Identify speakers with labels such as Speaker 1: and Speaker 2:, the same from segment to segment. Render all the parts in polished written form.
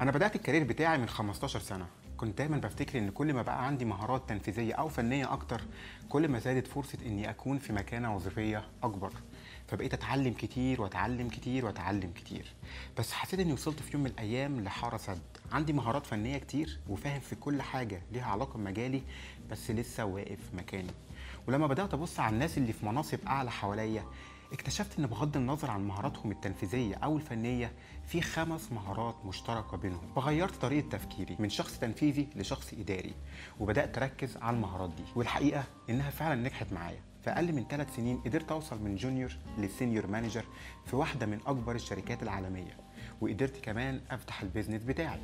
Speaker 1: انا بدات الكارير بتاعي من 15 سنه. كنت دايما بفتكر ان كل ما بقى عندي مهارات تنفيذيه او فنيه اكتر، كل ما زادت فرصه اني اكون في مكانه وظيفيه اكبر. فبقيت اتعلم كتير واتعلم كتير واتعلم كتير. بس حسيت اني وصلت في يوم من الايام لحاره سد. عندي مهارات فنيه كتير وفاهم في كل حاجه ليها علاقه بمجالي، بس لسه واقف مكاني. ولما بدات ابص على الناس اللي في مناصب اعلى حواليا، اكتشفت ان بغض النظر عن مهاراتهم التنفيذيه او الفنيه، في 5 مهارات مشتركه بينهم. فغيرت طريقه تفكيري من شخص تنفيذي لشخص اداري، وبدات اركز على المهارات دي. والحقيقه انها فعلا نجحت معايا. في اقل من 3 سنين قدرت اوصل من جونيور لسينيور مانجر في واحده من اكبر الشركات العالميه، وقدرت كمان افتح البيزنس بتاعي.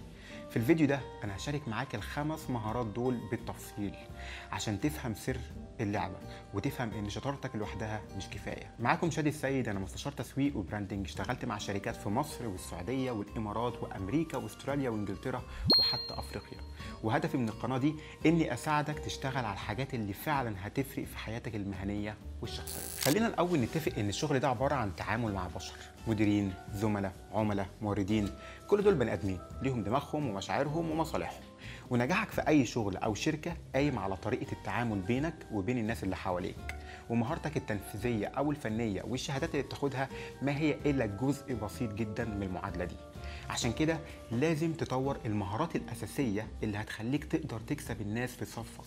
Speaker 1: في الفيديو ده انا هشارك معاك ال5 مهارات دول بالتفصيل عشان تفهم سر اللعبه، وتفهم ان شطارتك لوحدها مش كفايه. معاكم شادي السيد، انا مستشار تسويق وبراندنج. اشتغلت مع شركات في مصر والسعوديه والامارات وامريكا واستراليا وانجلترا وحتى افريقيا. وهدفي من القناه دي اني اساعدك تشتغل على الحاجات اللي فعلا هتفرق في حياتك المهنيه والشخصيه. خلينا الاول نتفق ان الشغل ده عباره عن تعامل مع بشر، مديرين، زملاء، عملاء، موردين. كل دول بني ادمين ليهم دماغهم ومشاعرهم ومصالحهم. ونجاحك في اي شغل او شركه قايم على طريقه التعامل بينك وبين الناس اللي حواليك. ومهارتك التنفيذيه او الفنيه والشهادات اللي بتاخدها ما هي الا جزء بسيط جدا من المعادله دي. عشان كده لازم تطور المهارات الاساسيه اللي هتخليك تقدر تكسب الناس في صفك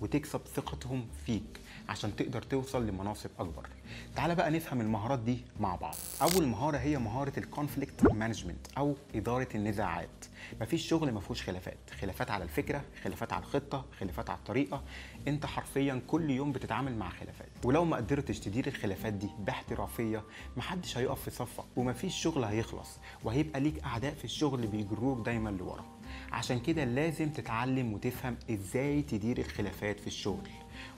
Speaker 1: وتكسب ثقتهم فيك عشان تقدر توصل لمناصب اكبر. تعال بقى نفهم المهارات دي مع بعض. اول مهاره هي مهاره الكونفليكت مانجمنت او اداره النزاعات. مفيش شغل ما فيهوش خلافات، خلافات على الفكره، خلافات على الخطه، خلافات على الطريقه. انت حرفيا كل يوم بتتعامل مع خلافات، ولو ما قدرتش تدير الخلافات دي باحترافيه محدش هيقف في صفك، ومفيش شغل هيخلص، وهيبقى ليك اعداء في الشغل بيجروك دايما لورا. عشان كده لازم تتعلم وتفهم ازاي تدير الخلافات في الشغل،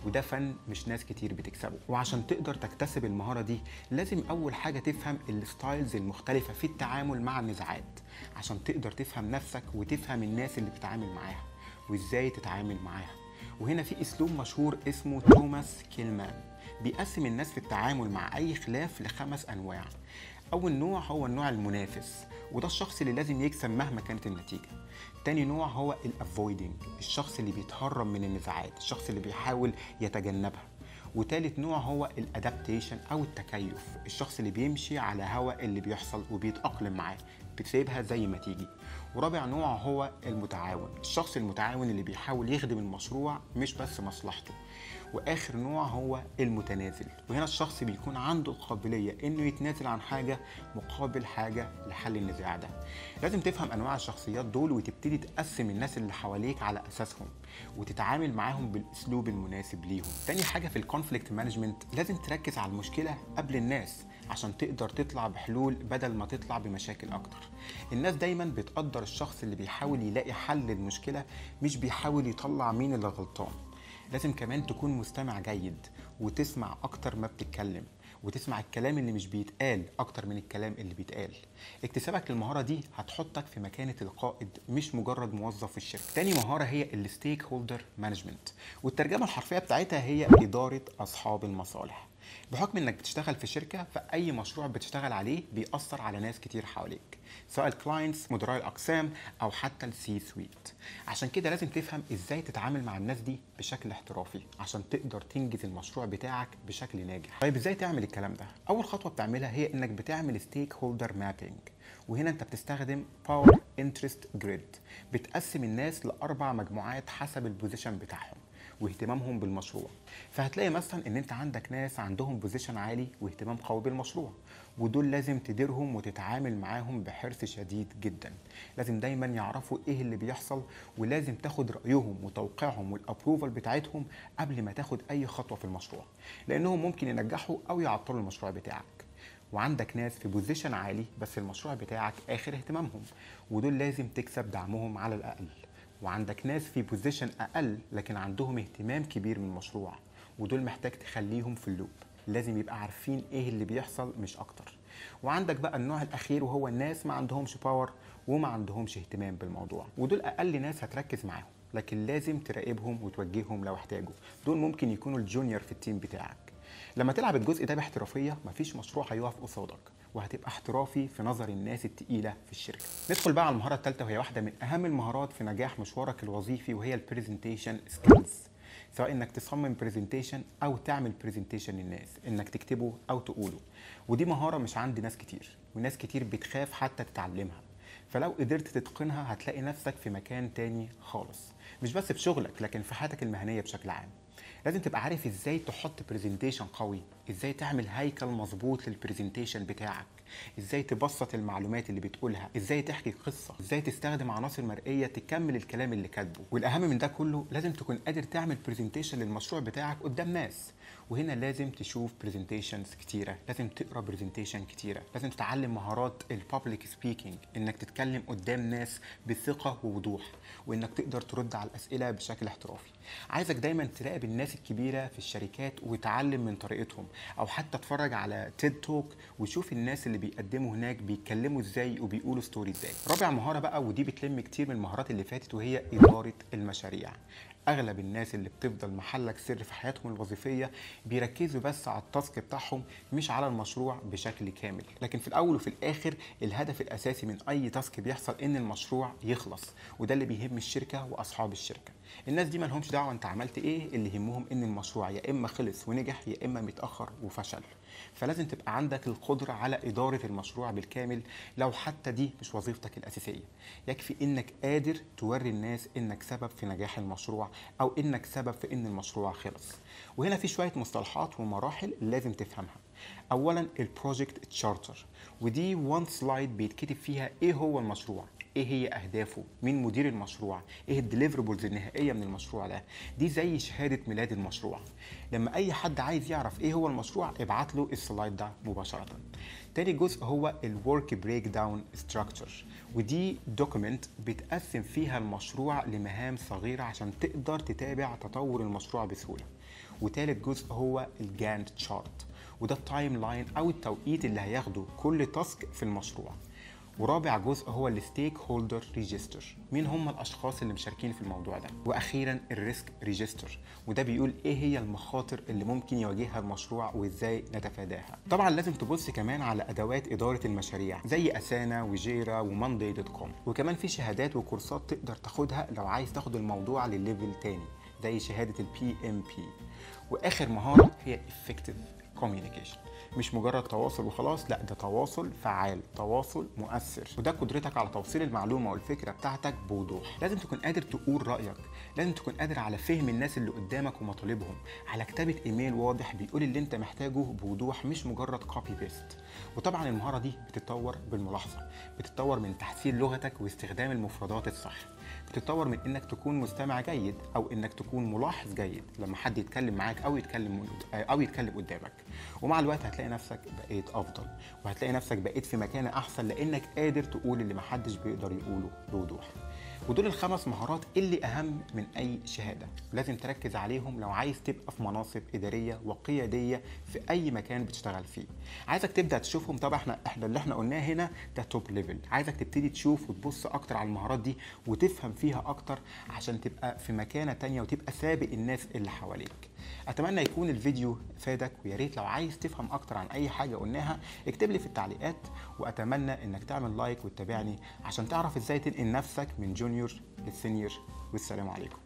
Speaker 1: وده فن مش ناس كتير بتكسبه. وعشان تقدر تكتسب المهارة دي لازم أول حاجة تفهم الستايلز المختلفة في التعامل مع النزاعات، عشان تقدر تفهم نفسك وتفهم الناس اللي بتتعامل معاها وازاي تتعامل معاها. وهنا في اسلوب مشهور اسمه توماس كيلمان، بيقسم الناس في التعامل مع اي خلاف ل5 انواع. اول نوع هو النوع المنافس، وده الشخص اللي لازم يكسب مهما كانت النتيجه. تاني نوع هو الافويدنج، الشخص اللي بيتهرب من النزاعات، الشخص اللي بيحاول يتجنبها. وتالت نوع هو الادابتيشن او التكيف، الشخص اللي بيمشي على هوا اللي بيحصل وبيتاقلم معاه، بتسيبها زي ما تيجي. ورابع نوع هو المتعاون، الشخص المتعاون اللي بيحاول يخدم المشروع مش بس مصلحته. واخر نوع هو المتنازل، وهنا الشخص بيكون عنده القابليه انه يتنازل عن حاجه مقابل حاجه لحل النزاع ده. لازم تفهم انواع الشخصيات دول وتبتدي تقسم الناس اللي حواليك على اساسهم، وتتعامل معاهم بالاسلوب المناسب ليهم. تاني حاجه في الكونفليكت مانجمنت، لازم تركز على المشكله قبل الناس عشان تقدر تطلع بحلول بدل ما تطلع بمشاكل اكتر. الناس دايما بتقدر الشخص اللي بيحاول يلاقي حل للمشكله، مش بيحاول يطلع مين اللي غلطان. لازم كمان تكون مستمع جيد وتسمع اكتر ما بتتكلم، وتسمع الكلام اللي مش بيتقال اكتر من الكلام اللي بيتقال. اكتسابك للمهاره دي هتحطك في مكانه القائد مش مجرد موظف في الشركه. تاني مهاره هي الستيك هولدر مانجمنت، والترجمه الحرفيه بتاعتها هي اداره اصحاب المصالح. بحكم انك بتشتغل في شركه، فاي مشروع بتشتغل عليه بيأثر على ناس كتير حواليك، سواء الكلاينتس، مدراء الاقسام، او حتى السي سويت. عشان كده لازم تفهم ازاي تتعامل مع الناس دي بشكل احترافي عشان تقدر تنجز المشروع بتاعك بشكل ناجح. طيب ازاي تعمل الكلام ده؟ اول خطوه بتعملها هي انك بتعمل ستيك هولدر مابينج، وهنا انت بتستخدم باور انترست جريد. بتقسم الناس ل4 مجموعات حسب البوزيشن بتاعهم واهتمامهم بالمشروع. فهتلاقي مثلا ان انت عندك ناس عندهم بوزيشن عالي واهتمام قوي بالمشروع، ودول لازم تديرهم وتتعامل معاهم بحرص شديد جدا. لازم دايما يعرفوا ايه اللي بيحصل، ولازم تاخد رايهم وتوقيعهم والابروفال بتاعتهم قبل ما تاخد اي خطوه في المشروع، لانهم ممكن ينجحوا او يعطلوا المشروع بتاعك. وعندك ناس في بوزيشن عالي بس المشروع بتاعك اخر اهتمامهم، ودول لازم تكسب دعمهم على الاقل. وعندك ناس في بوزيشن اقل لكن عندهم اهتمام كبير من المشروع، ودول محتاج تخليهم في اللوب، لازم يبقى عارفين ايه اللي بيحصل مش اكتر. وعندك بقى النوع الاخير وهو الناس ما عندهمش باور وما عندهمش اهتمام بالموضوع، ودول اقل ناس هتركز معاهم. لكن لازم تراقبهم وتوجههم لو احتاجوا. دول ممكن يكونوا الجونيور في التيم بتاعك. لما تلعب الجزء ده باحترافيه مفيش مشروع هيقف قصادك، وهتبقى احترافي في نظر الناس التقيله في الشركه. ندخل بقى على المهاره الثالثه، وهي واحده من اهم المهارات في نجاح مشوارك الوظيفي، وهي البرزنتيشن سكيلز. سواء انك تصمم برزنتيشن او تعمل برزنتيشن للناس، انك تكتبه او تقوله. ودي مهاره مش عند ناس كتير، وناس كتير بتخاف حتى تتعلمها. فلو قدرت تتقنها هتلاقي نفسك في مكان تاني خالص، مش بس في شغلك لكن في حياتك المهنيه بشكل عام. لازم تبقى عارف ازاي تحط برزنتيشن قوي، ازاي تعمل هيكل مظبوط للبرزنتيشن بتاعك، ازاي تبسط المعلومات اللي بتقولها، ازاي تحكي قصه، ازاي تستخدم عناصر مرئيه تكمل الكلام اللي كاتبه. والاهم من ده كله، لازم تكون قادر تعمل برزنتيشن للمشروع بتاعك قدام ناس. وهنا لازم تشوف برزنتيشنز كتيره، لازم تقرا برزنتيشن كتيره، لازم تتعلم مهارات البابليك سبيكينج، انك تتكلم قدام ناس بثقه ووضوح، وانك تقدر ترد على الاسئله بشكل احترافي. عايزك دايما تراقب الناس الكبيره في الشركات وتعلم من طريقتهم، او حتى اتفرج على تيد توك وشوف الناس اللي بيقدموا هناك بيتكلموا ازاي وبيقولوا ستوري ازاي. رابع مهاره بقى، ودي بتلم كتير من المهارات اللي فاتت، وهي اداره المشاريع. اغلب الناس اللي بتفضل محلك سر في حياتهم الوظيفيه بيركزوا بس على التاسك بتاعهم، مش على المشروع بشكل كامل. لكن في الاول وفي الاخر الهدف الاساسي من اي تاسك بيحصل ان المشروع يخلص، وده اللي بيهم الشركه واصحاب الشركه. الناس دي ما لهمش دعوه انت عملت ايه، اللي يهمهم ان المشروع يا اما خلص ونجح يا اما متاخر وفشل. فلازم تبقى عندك القدره على اداره المشروع بالكامل، لو حتى دي مش وظيفتك الاساسيه. يكفي انك قادر توري الناس انك سبب في نجاح المشروع، او انك سبب في ان المشروع خلص. وهنا في شويه مصطلحات ومراحل لازم تفهمها. اولا البروجكت تشارتر، ودي وان سلايد بيتكتب فيها ايه هو المشروع، ايه هي اهدافه، مين مدير المشروع، ايه الديليفربلز النهائيه من المشروع ده. دي زي شهاده ميلاد المشروع. لما اي حد عايز يعرف ايه هو المشروع ابعت له السلايد ده مباشره. تاني جزء هو الورك بريك داون ستراكشر، ودي دوكيمنت بتقسم فيها المشروع لمهام صغيره عشان تقدر تتابع تطور المشروع بسهوله. وتالت جزء هو الجانت تشارت، وده التايم لاين او التوقيت اللي هياخده كل تاسك في المشروع. ورابع جزء هو الستيك هولدر ريجستر، مين هم الاشخاص اللي مشاركين في الموضوع ده. واخيرا الريسك ريجستر، وده بيقول ايه هي المخاطر اللي ممكن يواجهها المشروع وازاي نتفاداها. طبعا لازم تبص كمان على ادوات اداره المشاريع زي اسانا وجيرا وماندي دوت كوم، وكمان في شهادات وكورسات تقدر تاخدها لو عايز تاخد الموضوع لليفل تاني زي شهاده البي ام بي. واخر مهاره هي effective communication، مش مجرد تواصل وخلاص، لا ده تواصل فعال، تواصل مؤثر، وده قدرتك على توصيل المعلومه والفكره بتاعتك بوضوح. لازم تكون قادر تقول رايك، لازم تكون قادر على فهم الناس اللي قدامك ومطالبهم، على كتابه ايميل واضح بيقول اللي انت محتاجه بوضوح، مش مجرد كوبي بيست. وطبعا المهاره دي بتتطور بالملاحظه، بتتطور من تحسين لغتك واستخدام المفردات الصح، بتتطور من انك تكون مستمع جيد او انك تكون ملاحظ جيد لما حد يتكلم معاك او يتكلم قدامك. ومع الوقت هتلاقي نفسك بقيت افضل، وهتلاقي نفسك بقيت في مكانه احسن لانك قادر تقول اللي محدش بيقدر يقوله بوضوح. ودول الخمس مهارات اللي اهم من اي شهاده، لازم تركز عليهم لو عايز تبقى في مناصب اداريه وقياديه في اي مكان بتشتغل فيه. عايزك تبدا تشوفهم. طبعا احنا اللي احنا قلناه هنا ده توب ليفل، عايزك تبتدي تشوف وتبص اكتر على المهارات دي وتفهم فيها اكتر عشان تبقى في مكانه تانية وتبقى سابق الناس اللي حواليك. اتمنى يكون الفيديو فادك، ويا ريت لو عايز تفهم اكتر عن اي حاجه قلناها اكتب لي في التعليقات، واتمنى انك تعمل لايك وتتابعني عشان تعرف ازاي تنقل نفسك من جونيور للسينيور. والسلام عليكم.